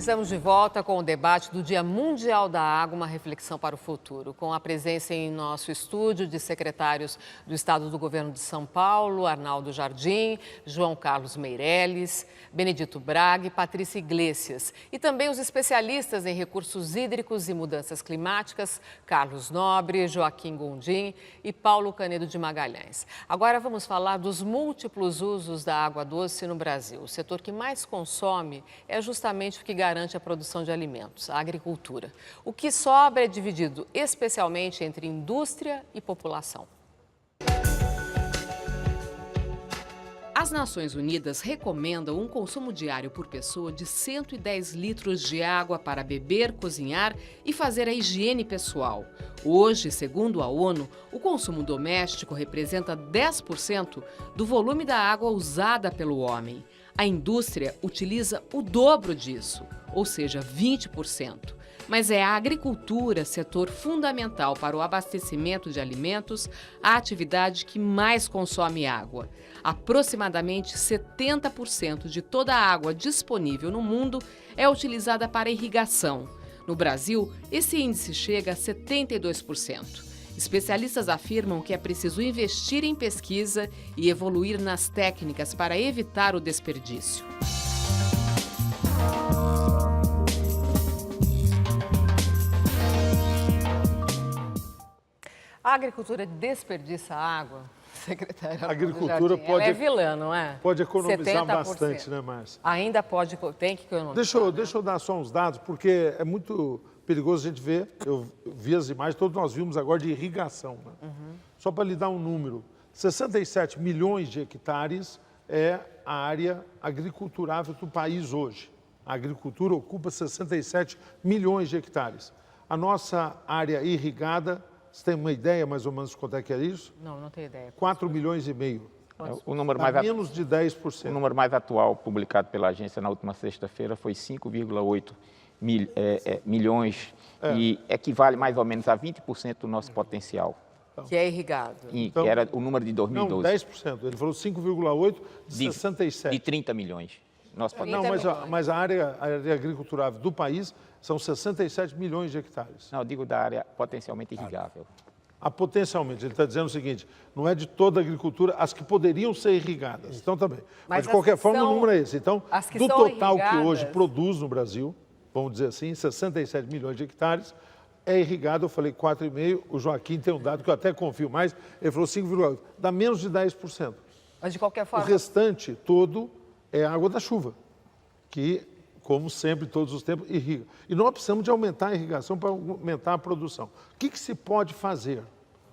Estamos de volta com o debate do Dia Mundial da Água, uma reflexão para o futuro. Com a presença em nosso estúdio de secretários do Estado do Governo de São Paulo, Arnaldo Jardim, João Carlos Meirelles, Benedito Braga e Patrícia Iglesias. E também os especialistas em recursos hídricos e mudanças climáticas, Carlos Nobre, Joaquim Gondim e Paulo Canedo de Magalhães. Agora vamos falar dos múltiplos usos da água doce no Brasil. O setor que mais consome é justamente o que garante a produção de alimentos, a agricultura. O que sobra é dividido especialmente entre indústria e população. As Nações Unidas recomendam um consumo diário por pessoa de 110 litros de água para beber, cozinhar e fazer a higiene pessoal. Hoje, segundo a ONU, o consumo doméstico representa 10% do volume da água usada pelo homem. A indústria utiliza o dobro disso, ou seja, 20%. Mas é a agricultura, setor fundamental para o abastecimento de alimentos, a atividade que mais consome água. Aproximadamente 70% de toda a água disponível no mundo é utilizada para irrigação. No Brasil, esse índice chega a 72%. Especialistas afirmam que é preciso investir em pesquisa e evoluir nas técnicas para evitar o desperdício. A agricultura desperdiça água, secretário? A agricultura pode... Ela é vilã, não é? Pode economizar 70%. bastante, né, Márcia? Ainda pode, tem que economizar. Deixa eu dar só uns dados, porque é muito perigoso a gente ver. Eu vi as imagens, todos nós vimos agora de irrigação. Né? Só para lhe dar um número, 67 milhões de hectares é a área agriculturável do país hoje. A agricultura ocupa 67 milhões de hectares. A nossa área irrigada, você tem uma ideia mais ou menos quanto é que é isso? Não tenho ideia. 4 milhões e meio. O número menos de 10%. O número mais atual publicado pela agência na última sexta-feira foi 5,8 milhões e equivale mais ou menos a 20% do nosso potencial. Que é irrigado. Que era o número de 2012. Não, 10%. Ele falou 5,8 de 67. De 30 milhões. Não, mas a área agriculturável do país são 67 milhões de hectares. Não, eu digo da área potencialmente irrigável. Potencialmente, ele está dizendo o seguinte, não é de toda a agricultura, as que poderiam ser irrigadas. Então, também. Mas de qualquer forma, o número é esse. Então, do total que hoje produz no Brasil, vamos dizer assim, 67 milhões de hectares, é irrigado, eu falei 4,5%, o Joaquim tem um dado que eu até confio mais, ele falou 5,8%, dá menos de 10%. Mas de qualquer forma... O restante todo é água da chuva, que, como sempre, todos os tempos, irriga. E nós precisamos de aumentar a irrigação para aumentar a produção. O que se pode fazer,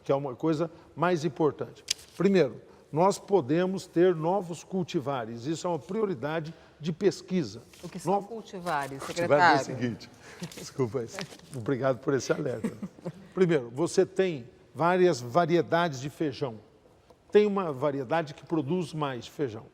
que é uma coisa mais importante? Primeiro, nós podemos ter novos cultivares, isso é uma prioridade de pesquisa. O que são cultivares, secretário? Cultivar é o seguinte, desculpa, obrigado por esse alerta. Primeiro, você tem várias variedades de feijão. Tem uma variedade que produz mais feijão,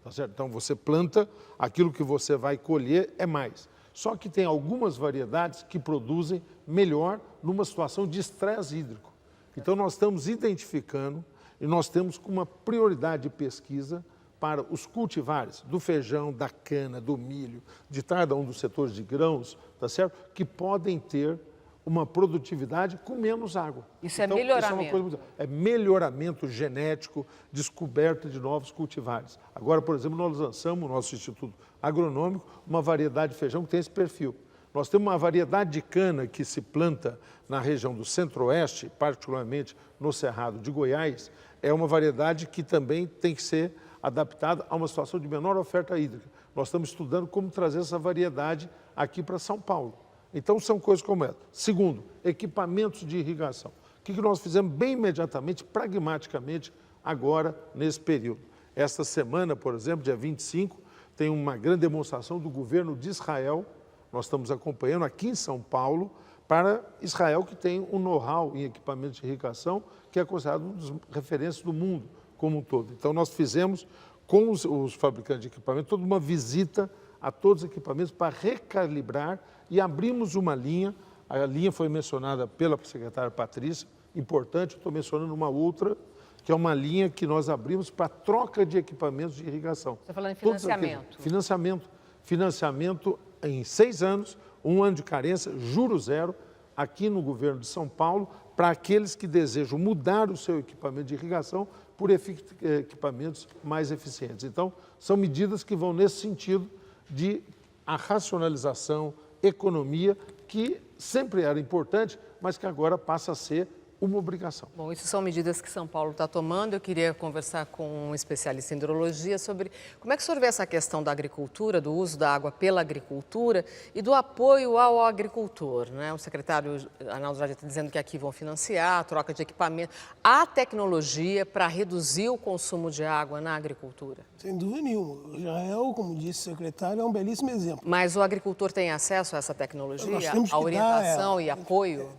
tá certo? Então, você planta, aquilo que você vai colher é mais. Só que tem algumas variedades que produzem melhor numa situação de estresse hídrico. Então, nós estamos identificando e nós temos uma prioridade de pesquisa para os cultivares do feijão, da cana, do milho, de cada um dos setores de grãos, tá certo? Que podem ter uma produtividade com menos água. Isso é melhoramento. Isso é uma coisa, é melhoramento genético, descoberta de novos cultivares. Agora, por exemplo, nós lançamos, no nosso Instituto Agronômico, uma variedade de feijão que tem esse perfil. Nós temos uma variedade de cana que se planta na região do Centro-Oeste, particularmente no Cerrado de Goiás, é uma variedade que também tem que ser adaptada a uma situação de menor oferta hídrica. Nós estamos estudando como trazer essa variedade aqui para São Paulo. Então, são coisas como essa. Segundo, equipamentos de irrigação. O que nós fizemos bem imediatamente, pragmaticamente, agora, nesse período? Esta semana, por exemplo, dia 25, tem uma grande demonstração do governo de Israel. Nós estamos acompanhando aqui em São Paulo, para Israel, que tem um know-how em equipamentos de irrigação, que é considerado um dos referências do mundo como um todo. Então, nós fizemos, com os fabricantes de equipamento, toda uma visita a todos os equipamentos para recalibrar e abrimos uma linha. A linha foi mencionada pela secretária Patrícia, importante, estou mencionando uma outra, que é uma linha que nós abrimos para troca de equipamentos de irrigação. Você está falando de financiamento? Financiamento em 6 anos, 1 ano de carência, juro zero, aqui no governo de São Paulo, para aqueles que desejam mudar o seu equipamento de irrigação por equipamentos mais eficientes. Então, são medidas que vão nesse sentido de a racionalização, economia, que sempre era importante, mas que agora passa a ser uma obrigação. Bom, isso são medidas que São Paulo está tomando. Eu queria conversar com um especialista em hidrologia sobre como é que o senhor vê essa questão da agricultura, do uso da água pela agricultura e do apoio ao agricultor, né? O secretário Arnaldo já está dizendo que aqui vão financiar a troca de equipamento. Há tecnologia para reduzir o consumo de água na agricultura? Sem dúvida nenhuma. Israel, como disse o secretário, é um belíssimo exemplo. Mas o agricultor tem acesso a essa tecnologia, Nós temos que a orientação dar, e apoio?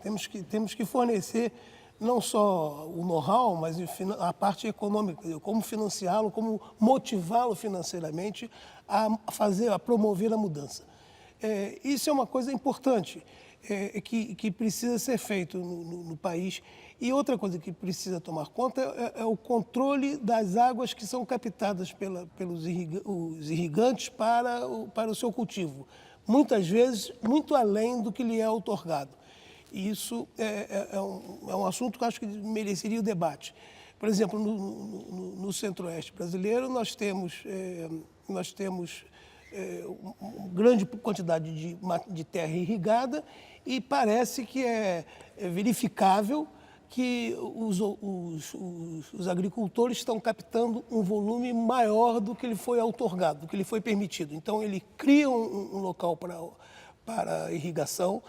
Temos que fornecer não só o know-how, mas a parte econômica, como financiá-lo, como motivá-lo financeiramente a promover a mudança. Isso é uma coisa importante, que precisa ser feito no país. E outra coisa que precisa tomar conta é o controle das águas que são captadas pelos irrigantes para o seu cultivo. Muitas vezes, muito além do que lhe é outorgado. Isso é um assunto que eu acho que mereceria o debate. Por exemplo, no centro-oeste brasileiro, nós temos uma grande quantidade de terra irrigada e parece que é verificável que os agricultores estão captando um volume maior do que lhe foi outorgado, do que lhe foi permitido. Então, ele cria um local para irrigação,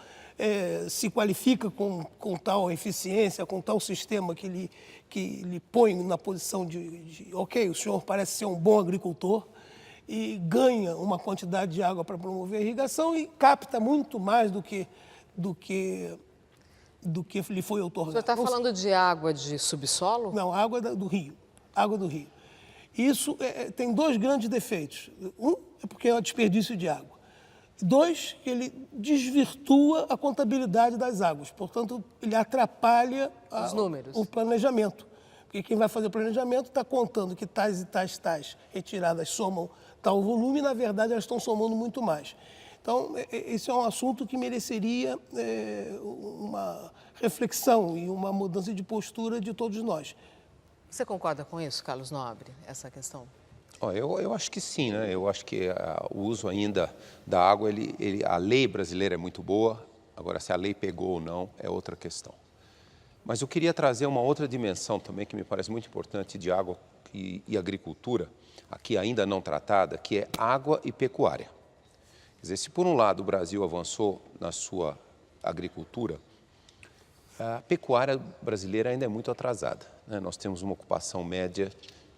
se qualifica com tal eficiência, com tal sistema que lhe põe na posição de ok, o senhor parece ser um bom agricultor, e ganha uma quantidade de água para promover a irrigação e capta muito mais do que lhe foi outorgado. O senhor está falando de água de subsolo? Não, água do rio. Água do rio. Isso tem 2 grandes defeitos. Um é porque é o desperdício de água. 2, que ele desvirtua a contabilidade das águas. Portanto, ele atrapalha os números. O planejamento. Porque quem vai fazer o planejamento está contando que tais e tais retiradas somam tal volume e, na verdade, elas estão somando muito mais. Então, esse é um assunto que mereceria uma reflexão e uma mudança de postura de todos nós. Você concorda com isso, Carlos Nobre, essa questão? Eu acho que sim, né? Eu acho que o uso ainda da água, a lei brasileira é muito boa, agora se a lei pegou ou não é outra questão. Mas eu queria trazer uma outra dimensão também que me parece muito importante de água e agricultura, aqui ainda não tratada, que é água e pecuária. Quer dizer, se por um lado o Brasil avançou na sua agricultura, a pecuária brasileira ainda é muito atrasada, né? Nós temos uma ocupação média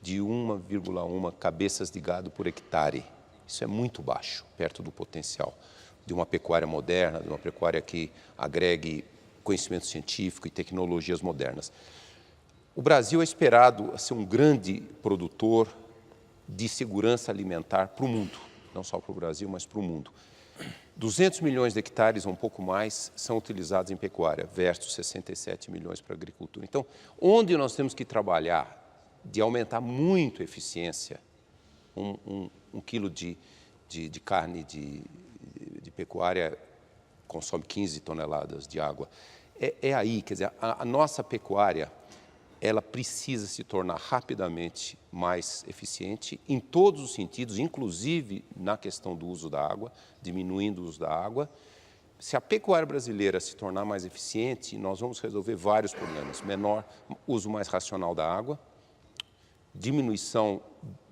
de 1,1 cabeças de gado por hectare. Isso é muito baixo, perto do potencial de uma pecuária moderna, de uma pecuária que agregue conhecimento científico e tecnologias modernas. O Brasil é esperado a ser um grande produtor de segurança alimentar para o mundo, não só para o Brasil, mas para o mundo. 200 milhões de hectares, ou um pouco mais, são utilizados em pecuária, versus 67 milhões para a agricultura. Então, onde nós temos que trabalhar de aumentar muito a eficiência, um quilo de carne de pecuária consome 15 toneladas de água. É aí, quer dizer, a nossa pecuária, ela precisa se tornar rapidamente mais eficiente em todos os sentidos, inclusive na questão do uso da água, diminuindo o uso da água. Se a pecuária brasileira se tornar mais eficiente, nós vamos resolver vários problemas. Menor uso mais racional da água, diminuição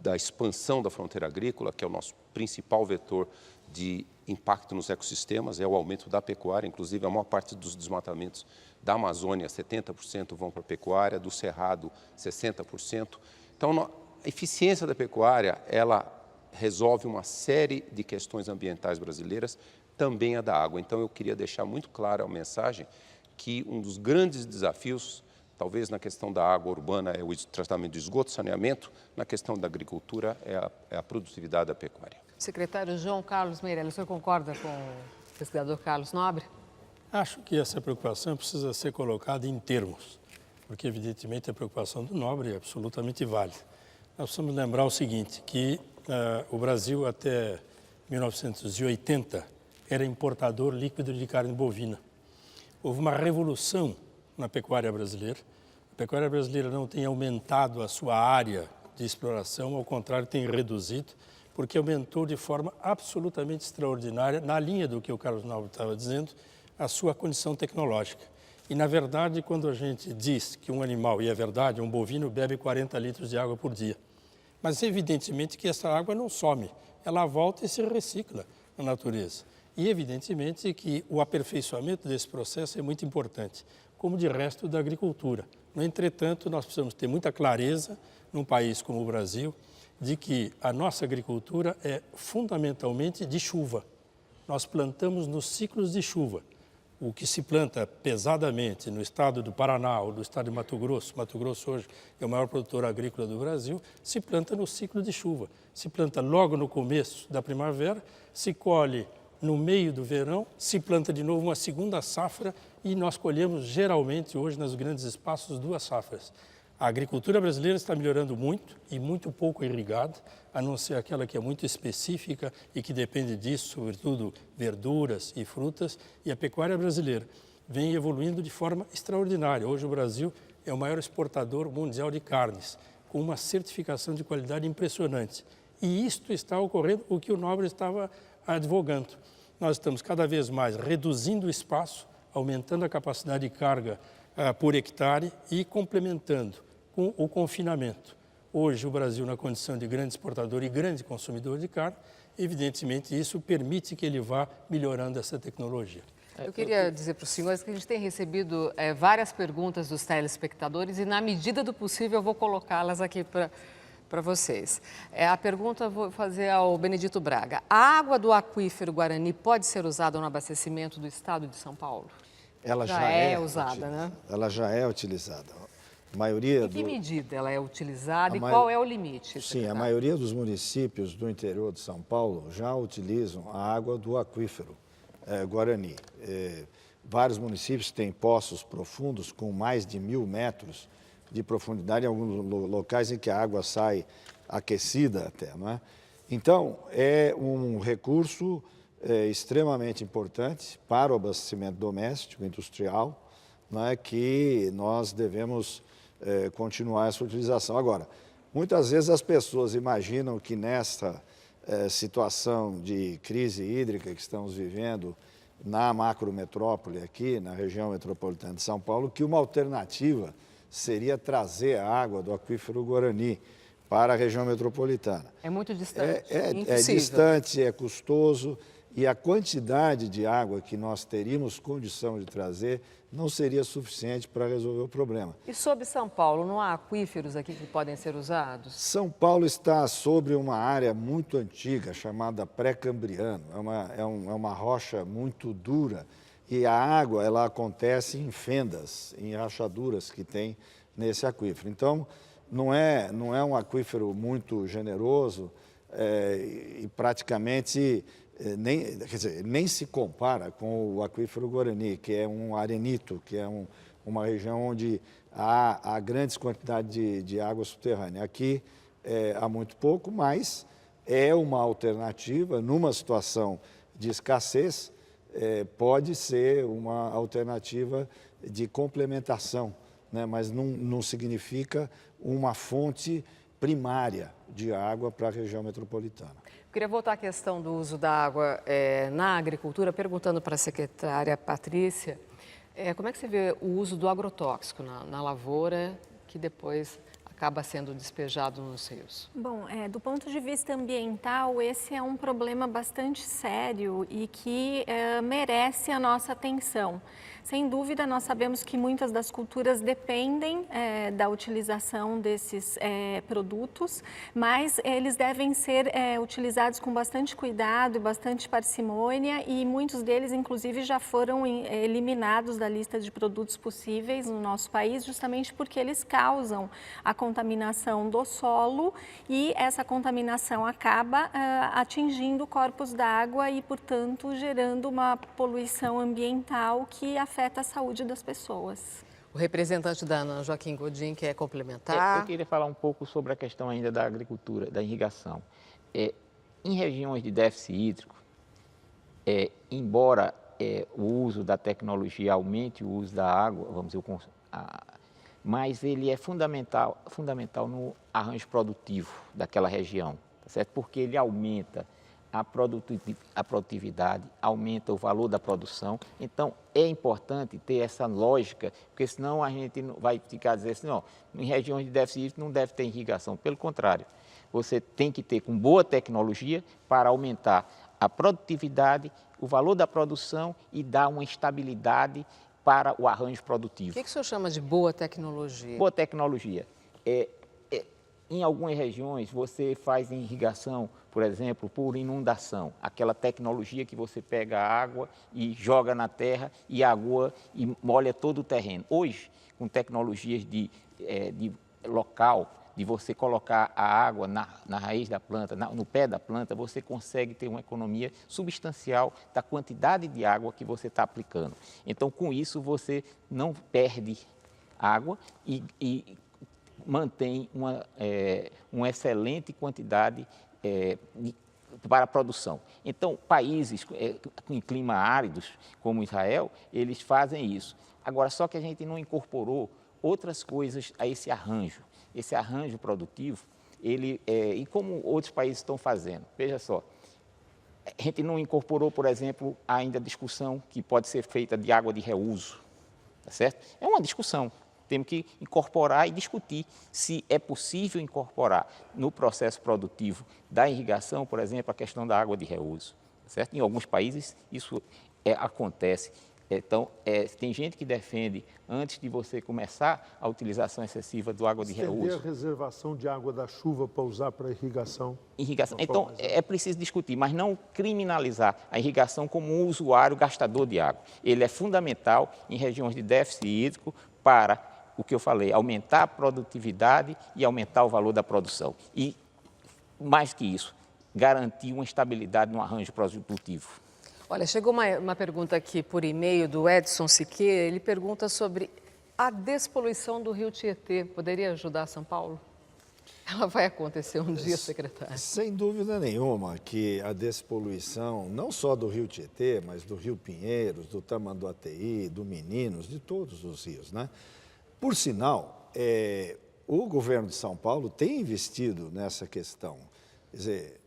da expansão da fronteira agrícola, que é o nosso principal vetor de impacto nos ecossistemas, é o aumento da pecuária, inclusive a maior parte dos desmatamentos da Amazônia, 70% vão para a pecuária, do Cerrado, 60%. Então, a eficiência da pecuária, ela resolve uma série de questões ambientais brasileiras, também a da água. Então, eu queria deixar muito clara a mensagem que um dos grandes desafios, talvez na questão da água urbana, é o tratamento do esgoto, saneamento, na questão da agricultura, é a produtividade da pecuária. Secretário João Carlos Meirelles, o senhor concorda com o pesquisador Carlos Nobre? Acho que essa preocupação precisa ser colocada em termos, porque evidentemente a preocupação do Nobre é absolutamente válida. Nós precisamos lembrar o seguinte, que o Brasil até 1980 era importador líquido de carne bovina. Houve uma revolução na pecuária brasileira. A pecuária brasileira não tem aumentado a sua área de exploração, ao contrário, tem reduzido, porque aumentou de forma absolutamente extraordinária, na linha do que o Carlos Nobre estava dizendo, a sua condição tecnológica. E, na verdade, quando a gente diz que um animal, e é verdade, um bovino bebe 40 litros de água por dia, mas evidentemente que essa água não some, ela volta e se recicla na natureza. E evidentemente que o aperfeiçoamento desse processo é muito importante, como de resto da agricultura. No entretanto, nós precisamos ter muita clareza, num país como o Brasil, de que a nossa agricultura é fundamentalmente de chuva. Nós plantamos nos ciclos de chuva. O que se planta pesadamente no estado do Paraná ou no estado de Mato Grosso hoje é o maior produtor agrícola do Brasil, se planta no ciclo de chuva. Se planta logo no começo da primavera, se colhe no meio do verão, se planta de novo uma segunda safra e nós colhemos geralmente hoje nos grandes espaços 2 safras. A agricultura brasileira está melhorando muito e muito pouco irrigada, a não ser aquela que é muito específica e que depende disso, sobretudo verduras e frutas, e a pecuária brasileira vem evoluindo de forma extraordinária. Hoje o Brasil é o maior exportador mundial de carnes, com uma certificação de qualidade impressionante. E isto está ocorrendo o que o Nobre estava advogando. Nós estamos cada vez mais reduzindo o espaço, aumentando a capacidade de carga por hectare e complementando com o confinamento. Hoje, o Brasil, na condição de grande exportador e grande consumidor de carne, evidentemente isso permite que ele vá melhorando essa tecnologia. Eu queria dizer para os senhores que a gente tem recebido várias perguntas dos telespectadores e, na medida do possível, eu vou colocá-las aqui para vocês. A pergunta eu vou fazer ao Benedito Braga. A água do aquífero Guarani pode ser usada no abastecimento do estado de São Paulo? Ela já é usada, né? Ela já é utilizada. A maioria em que medida ela é utilizada e qual é o limite? Sim, a maioria dos municípios do interior de São Paulo já utilizam a água do aquífero Guarani. Vários municípios têm poços profundos com mais de 1.000 metros de profundidade, em alguns locais em que a água sai aquecida até, não é? Então, é um recurso extremamente importante para o abastecimento doméstico, industrial, não é, que nós devemos continuar essa utilização. Agora, muitas vezes as pessoas imaginam que nesta situação de crise hídrica que estamos vivendo na macrometrópole aqui, na região metropolitana de São Paulo, que uma alternativa seria trazer a água do aquífero Guarani para a região metropolitana. É muito distante, é distante, é custoso, e a quantidade de água que nós teríamos condição de trazer não seria suficiente para resolver o problema. E sobre São Paulo, não há aquíferos aqui que podem ser usados? São Paulo está sobre uma área muito antiga, chamada pré-cambriano. É uma rocha muito dura e a água ela acontece em fendas, em rachaduras que tem nesse aquífero. Então, não é um aquífero muito generoso e praticamente nem se compara com o aquífero Guarani, que é um arenito, que é uma região onde há grandes quantidades de água subterrânea. Aqui há muito pouco, mas é uma alternativa numa situação de escassez, pode ser uma alternativa de complementação, né? Mas não significa uma fonte primária de água para a região metropolitana. Eu queria voltar à questão do uso da água na agricultura, perguntando para a secretária Patrícia, como é que você vê o uso do agrotóxico na lavoura, que depois acaba sendo despejado nos rios? Bom, do ponto de vista ambiental, esse é um problema bastante sério e que merece a nossa atenção. Sem dúvida, nós sabemos que muitas das culturas dependem da utilização desses produtos, mas eles devem ser utilizados com bastante cuidado e bastante parcimônia e muitos deles, inclusive, já foram eliminados da lista de produtos possíveis no nosso país, justamente porque eles causam a contaminação do solo e essa contaminação acaba atingindo corpos d'água e, portanto, gerando uma poluição ambiental que afeta a saúde das pessoas. O representante da ANA, Joaquim Godin, quer complementar? Eu queria falar um pouco sobre a questão ainda da agricultura, da irrigação. Em regiões de déficit hídrico, embora o uso da tecnologia aumente o uso da água, vamos dizer, mas ele é fundamental no arranjo produtivo daquela região, tá certo? Porque ele aumenta a produtividade, aumenta o valor da produção. Então, é importante ter essa lógica, porque senão a gente vai ficar dizendo assim, ó, em regiões de déficit hídrico não deve ter irrigação. Pelo contrário, você tem que ter com boa tecnologia para aumentar a produtividade, o valor da produção e dar uma estabilidade para o arranjo produtivo. O que o senhor chama de boa tecnologia? Boa tecnologia. Em algumas regiões, você faz irrigação, por exemplo, por inundação. Aquela tecnologia que você pega a água e joga na terra e água e molha todo o terreno. Hoje, com tecnologias de local, de você colocar a água na raiz da planta, no pé da planta, você consegue ter uma economia substancial da quantidade de água que você está aplicando. Então, com isso, você não perde água e mantém uma excelente quantidade para a produção. Então, países com clima áridos, como Israel, eles fazem isso. Agora, só que a gente não incorporou outras coisas a esse arranjo produtivo, e como outros países estão fazendo. Veja só, a gente não incorporou, por exemplo, ainda a discussão que pode ser feita de água de reuso, tá certo? É uma discussão. Temos que incorporar e discutir se é possível incorporar no processo produtivo da irrigação, por exemplo, a questão da água de reuso, certo? Em alguns países isso acontece. Então, tem gente que defende, antes de você começar a utilização excessiva do água de reuso... Estender a reservação de água da chuva para usar para irrigação. Então, é preciso discutir, mas não criminalizar a irrigação como um usuário gastador de água. Ele é fundamental em regiões de déficit hídrico para o que eu falei, aumentar a produtividade e aumentar o valor da produção. E, mais que isso, garantir uma estabilidade no arranjo produtivo. Olha, chegou uma pergunta aqui por e-mail do Edson Siqueira. Ele pergunta sobre a despoluição do rio Tietê. Poderia ajudar São Paulo? Ela vai acontecer um dia, secretário? Sem dúvida nenhuma que a despoluição, não só do rio Tietê, mas do rio Pinheiros, do Tamanduateí, do Meninos, de todos os rios, né? Por sinal, o governo de São Paulo tem investido nessa questão. Quer dizer,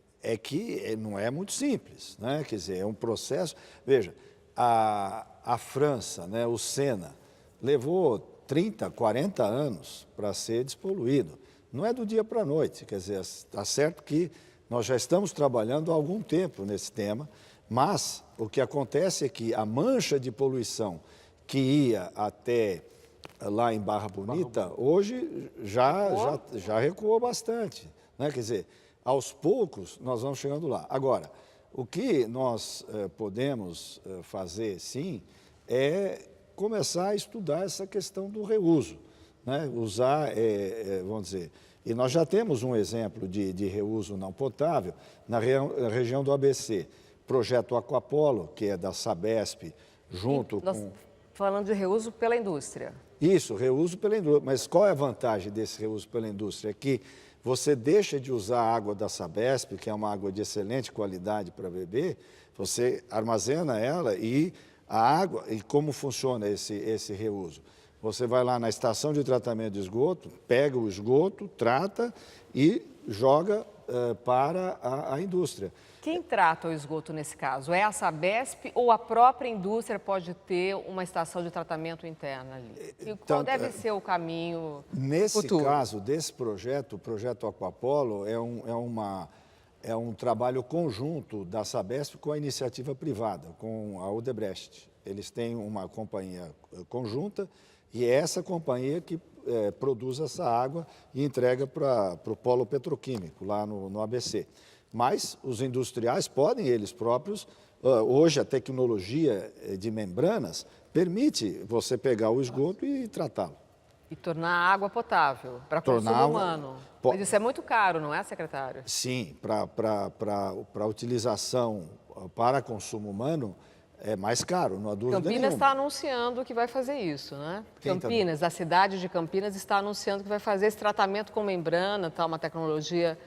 não é muito simples, né? Quer dizer, é um processo... Veja, a França, né, o Sena, levou 30, 40 anos para ser despoluído. Não é do dia para a noite, quer dizer, está certo que nós já estamos trabalhando há algum tempo nesse tema, mas o que acontece é que a mancha de poluição que ia até lá em Barra Bonita, hoje já recuou bastante, né? Quer dizer, aos poucos nós vamos chegando lá. Agora, o que nós podemos fazer, sim, é começar a estudar essa questão do reuso, né? Usar, vamos dizer, e nós já temos um exemplo de reuso não potável na região do ABC, projeto Aquapolo, que é da Sabesp, junto com... Falando de reuso pela indústria. Isso, reuso pela indústria. Mas qual é a vantagem desse reuso pela indústria? É que você deixa de usar a água da Sabesp, que é uma água de excelente qualidade para beber, você armazena ela e a água... E como funciona esse reuso? Você vai lá na estação de tratamento de esgoto, pega o esgoto, trata e joga para a indústria. Quem trata o esgoto nesse caso? É a Sabesp ou a própria indústria pode ter uma estação de tratamento interna ali? E qual deve ser o caminho nesse futuro? Caso desse projeto, o projeto Aquapolo, é um trabalho conjunto da Sabesp com a iniciativa privada, com a Odebrecht. Eles têm uma companhia conjunta e é essa companhia que produz essa água e entrega para o polo petroquímico, lá no ABC. Mas os industriais podem, eles próprios, hoje a tecnologia de membranas permite você pegar o esgoto e tratá-lo. E tornar a água potável para consumo humano. Mas isso é muito caro, não é, secretário? Sim, para utilização para consumo humano é mais caro, não há dúvida nenhuma. Campinas está anunciando que vai fazer isso, né? Campinas, a cidade de Campinas está anunciando que vai fazer esse tratamento com membrana, tá, uma tecnologia...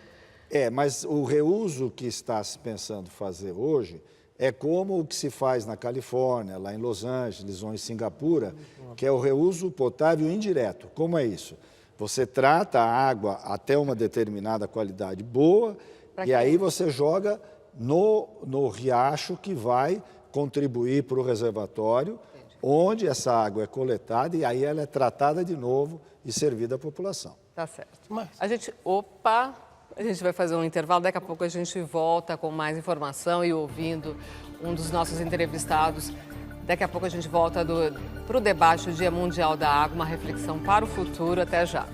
Mas o reuso que está se pensando fazer hoje É como o que se faz na Califórnia, lá em Los Angeles ou em Singapura, que é o reuso potável indireto. Como é isso? Você trata a água até uma determinada qualidade boa e aí você joga no riacho que vai contribuir para o reservatório, onde essa água é coletada e aí ela é tratada de novo e servida à população. Tá certo. Mas- A gente vai fazer um intervalo, daqui a pouco a gente volta com mais informação e ouvindo um dos nossos entrevistados. Daqui a pouco a gente volta para o debate do Dia Mundial da Água, uma reflexão para o futuro. Até já.